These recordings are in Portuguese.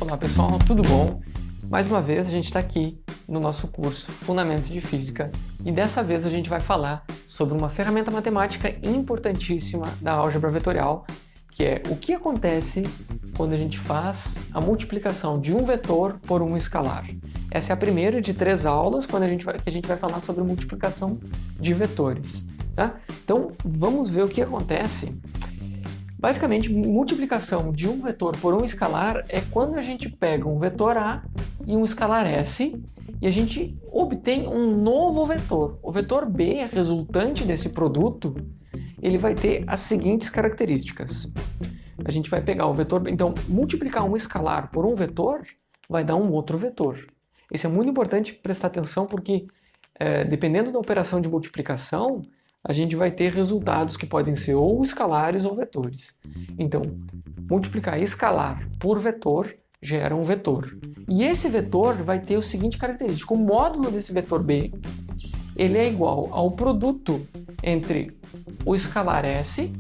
Olá pessoal, tudo bom? Mais uma vez a gente está aqui no nosso curso Fundamentos de Física e dessa vez a gente vai falar sobre uma ferramenta matemática importantíssima da álgebra vetorial, que é o que acontece quando a gente faz a multiplicação de um vetor por um escalar. Essa é a primeira de 3 aulas que a gente vai falar sobre multiplicação de vetores. Tá? Então vamos ver o que acontece. Basicamente, multiplicação de um vetor por um escalar é quando a gente pega um vetor A e um escalar S e a gente obtém um novo vetor. O vetor B, resultante desse produto, ele vai ter as seguintes características. A gente vai pegar o vetor... Então, multiplicar um escalar por um vetor vai dar um outro vetor. Isso é muito importante prestar atenção porque, dependendo da operação de multiplicação, a gente vai ter resultados que podem ser ou escalares ou vetores. Então, multiplicar escalar por vetor gera um vetor. E esse vetor vai ter o seguinte característica: o módulo desse vetor B ele é igual ao produto entre o escalar S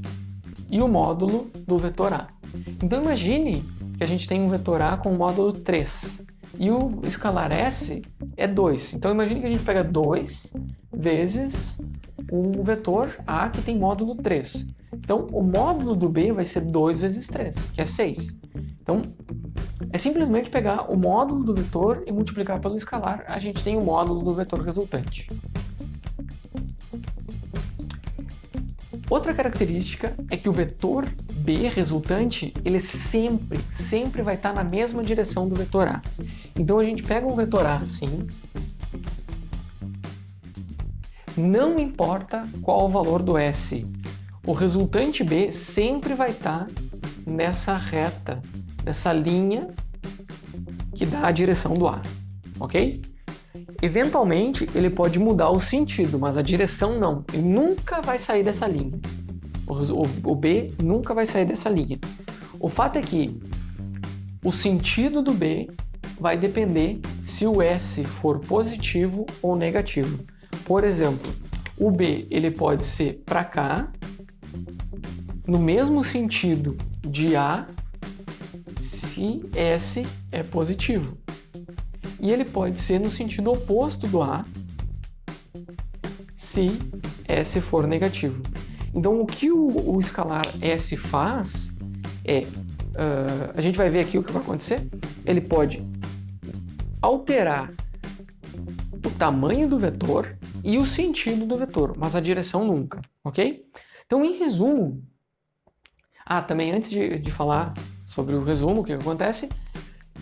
e o módulo do vetor A. Então imagine que a gente tem um vetor A com o módulo 3 e o escalar S é 2. Então imagine que a gente pega 2 vezes um vetor A que tem módulo 3. Então, o módulo do B vai ser 2 vezes 3, que é 6. Então, é simplesmente pegar o módulo do vetor e multiplicar pelo escalar. A gente tem o módulo do vetor resultante. Outra característica é que o vetor B resultante, ele sempre vai estar na mesma direção do vetor A. Então, a gente pega um vetor A assim. Não importa qual o valor do S, o resultante B sempre vai estar nessa reta, nessa linha que dá a direção do A, ok? Eventualmente ele pode mudar o sentido, mas a direção não, ele nunca vai sair dessa linha. O B nunca vai sair dessa linha. O fato é que o sentido do B vai depender se o S for positivo ou negativo. Por exemplo, o B ele pode ser para cá, no mesmo sentido de A, se S é positivo. E ele pode ser no sentido oposto do A, se S for negativo. Então, o que o escalar S faz é... a gente vai ver aqui o que vai acontecer. Ele pode alterar o tamanho do vetor e o sentido do vetor, mas a direção nunca, ok? Então, em resumo... também antes de falar sobre o resumo, o que acontece,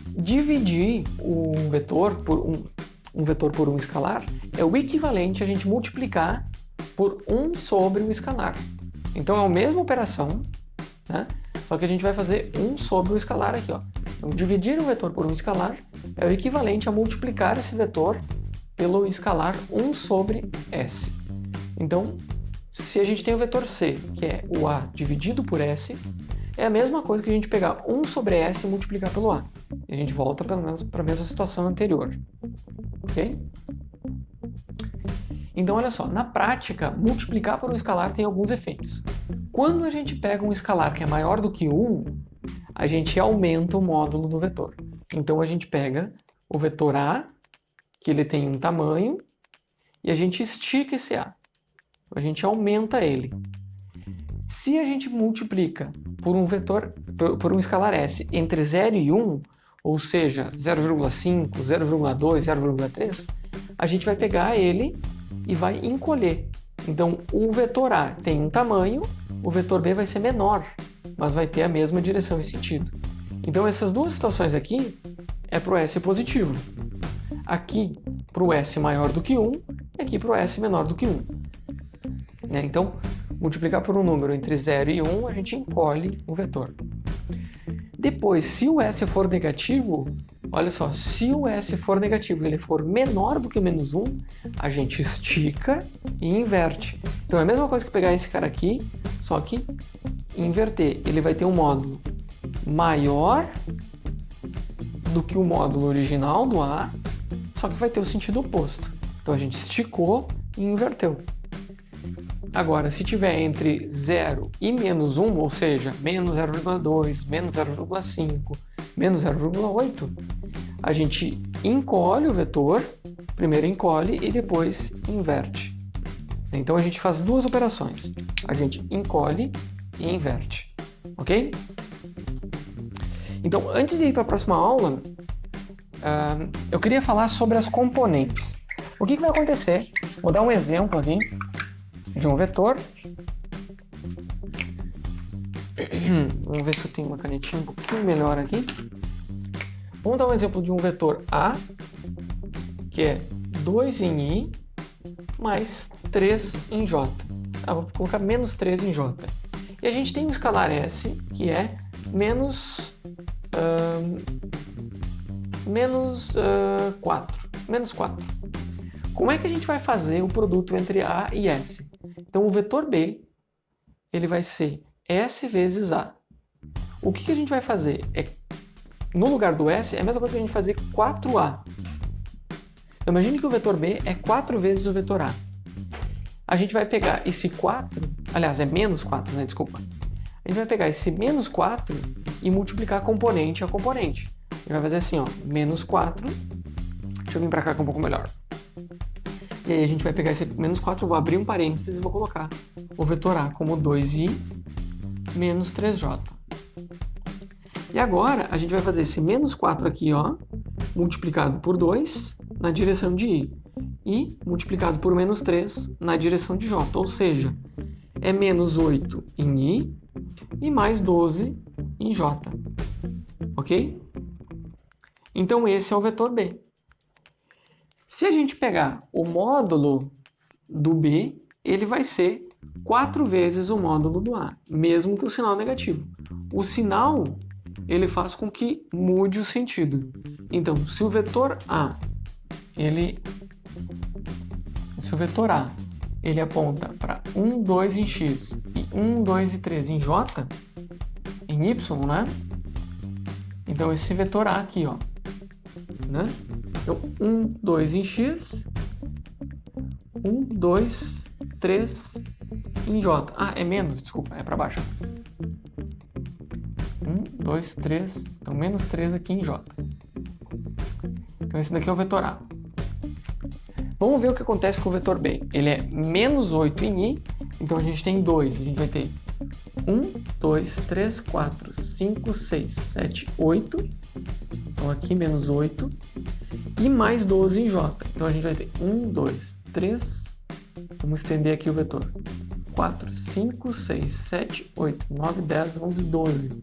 dividir um vetor por um escalar é o equivalente a gente multiplicar por 1 sobre o escalar. Então, é a mesma operação, né? Só que a gente vai fazer 1 sobre o escalar aqui, ó. Então, dividir um vetor por um escalar é o equivalente a multiplicar esse vetor pelo escalar 1 sobre S. Então, se a gente tem o vetor C, que é o A dividido por S, é a mesma coisa que a gente pegar 1 sobre S e multiplicar pelo A. E a gente volta para a mesma situação anterior. Ok? Então, olha só, na prática, multiplicar por um escalar tem alguns efeitos. Quando a gente pega um escalar que é maior do que 1, a gente aumenta o módulo do vetor. Então, a gente pega o vetor A, que ele tem um tamanho, e a gente estica esse A. A gente aumenta ele. Se a gente multiplica por um vetor, por um escalar S entre 0 e 1, ou seja, 0,5, 0,2, 0,3, a gente vai pegar ele e vai encolher. Então, o vetor A tem um tamanho, o vetor B vai ser menor, mas vai ter a mesma direção e sentido. Então, essas duas situações aqui é para o S positivo. Aqui para o S maior do que 1 e aqui para o S menor do que 1. Então, multiplicar por um número entre 0 e 1, a gente encolhe o vetor. Depois, se o S for negativo, olha só, se o S for negativo e ele for menor do que menos 1, a gente estica e inverte. Então é a mesma coisa que pegar esse cara aqui, só que inverter. Ele vai ter um módulo maior do que o módulo original do A, só que vai ter o sentido oposto. Então a gente esticou e inverteu. Agora, se tiver entre 0 e menos 1, ou seja, menos 0,2, menos 0,5, menos 0,8, a gente encolhe o vetor, primeiro encolhe e depois inverte. Então a gente faz duas operações, a gente encolhe e inverte, ok? Então, antes de ir para a próxima aula, eu queria falar sobre as componentes. O que vai acontecer? Vou dar um exemplo aqui de um vetor. Vamos ver se eu tenho uma canetinha um pouquinho melhor aqui. Vamos dar um exemplo de um vetor A, que é 2 em I mais 3 em J. Vou colocar menos 3 em J. E a gente tem um escalar S, que é menos 4. Menos 4. Como é que a gente vai fazer o produto entre A e S? Então, o vetor B, ele vai ser S vezes A. O que a gente vai fazer? No lugar do S, é a mesma coisa que a gente fazer 4A. Então, imagine que o vetor B é 4 vezes o vetor A. A gente vai pegar esse 4, aliás, é menos 4, né? Desculpa. A gente vai pegar esse menos 4 e multiplicar componente a componente. A gente vai fazer assim, ó, menos 4. Deixa eu vir para cá que é um pouco melhor. E aí a gente vai pegar esse menos 4, vou abrir um parênteses e vou colocar o vetor A como 2i menos 3j. E agora a gente vai fazer esse menos 4 aqui, ó, multiplicado por 2 na direção de i. E multiplicado por menos 3 na direção de j. Ou seja, é menos 8 em i e mais 12 em j. Ok? Então esse é o vetor B. Se a gente pegar o módulo do B, ele vai ser 4 vezes o módulo do A, mesmo que o sinal negativo. O sinal, ele faz com que mude o sentido. Então, se o vetor A, ele aponta para 1, 2 em x e 1, 2 e 3 em j, em y, né? Então, esse vetor A aqui, ó, né? Então, 1, 2 em x, 1, 2, 3 em j. É menos, desculpa, é para baixo. 1, 2, 3, então menos 3 aqui em j. Então, esse daqui é o vetor A. Vamos ver o que acontece com o vetor B. Ele é menos 8 em i, então a gente tem 2. A gente vai ter 1, 2, 3, 4, 5, 6, 7, 8. Então aqui menos 8. E mais 12 em j. Então a gente vai ter 1, 2, 3. Vamos estender aqui o vetor. 4, 5, 6, 7, 8, 9, 10, 11, 12.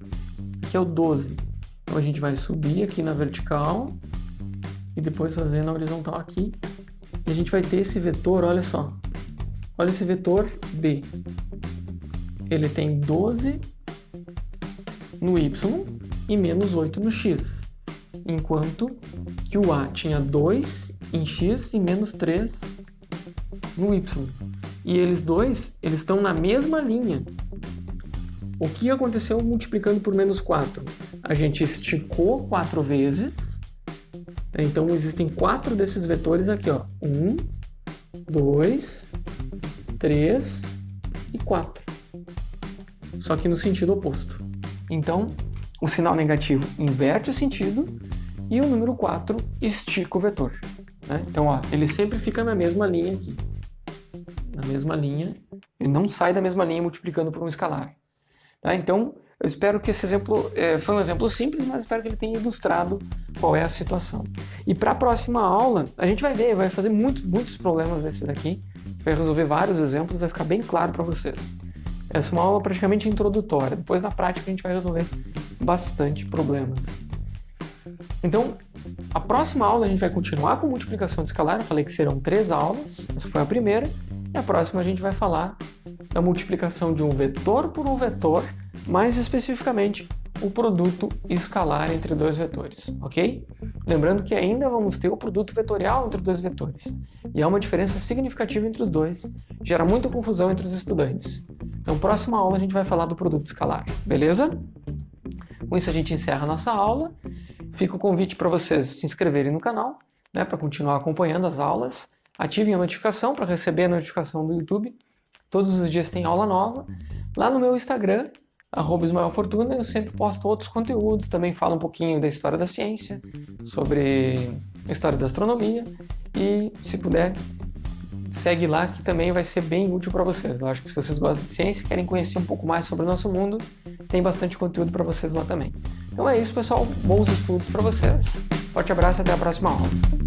Aqui é o 12. Então a gente vai subir aqui na vertical e depois fazer na horizontal aqui. E a gente vai ter esse vetor, olha só. Olha esse vetor B. Ele tem 12 no Y e menos 8 no X. Enquanto que o A tinha 2 em X e menos 3 no Y. E eles dois, eles estão na mesma linha. O que aconteceu multiplicando por menos 4? A gente esticou 4 vezes. Então, existem 4 desses vetores aqui, ó. 1, 2, 3 e 4. Só que no sentido oposto. Então, o sinal negativo inverte o sentido e o número 4 estica o vetor. Né? Então, ó, ele sempre fica na mesma linha aqui. Na mesma linha. Ele não sai da mesma linha multiplicando por um escalar. Tá? Então, eu espero que esse exemplo foi um exemplo simples, mas espero que ele tenha ilustrado qual é a situação. E para a próxima aula, a gente vai ver, vai fazer muitos problemas desses aqui, vai resolver vários exemplos, vai ficar bem claro para vocês. Essa é uma aula praticamente introdutória, depois na prática a gente vai resolver bastante problemas. Então, a próxima aula a gente vai continuar com multiplicação de escalar, eu falei que serão 3 aulas, essa foi a primeira, e a próxima a gente vai falar da multiplicação de um vetor por um vetor, mais especificamente o produto escalar entre dois vetores, ok? Lembrando que ainda vamos ter o produto vetorial entre dois vetores, e há uma diferença significativa entre os dois, gera muita confusão entre os estudantes. Então, próxima aula a gente vai falar do produto escalar, beleza? Com isso a gente encerra a nossa aula, fica o convite para vocês se inscreverem no canal, né, para continuar acompanhando as aulas, ativem a notificação para receber a notificação do YouTube, todos os dias tem aula nova, lá no meu Instagram, @ismaelfortuna, eu sempre posto outros conteúdos, também falo um pouquinho da história da ciência, sobre a história da astronomia, e se puder, segue lá que também vai ser bem útil para vocês. Eu acho que se vocês gostam de ciência e querem conhecer um pouco mais sobre o nosso mundo, tem bastante conteúdo para vocês lá também. Então é isso, pessoal. Bons estudos para vocês. Forte abraço e até a próxima aula.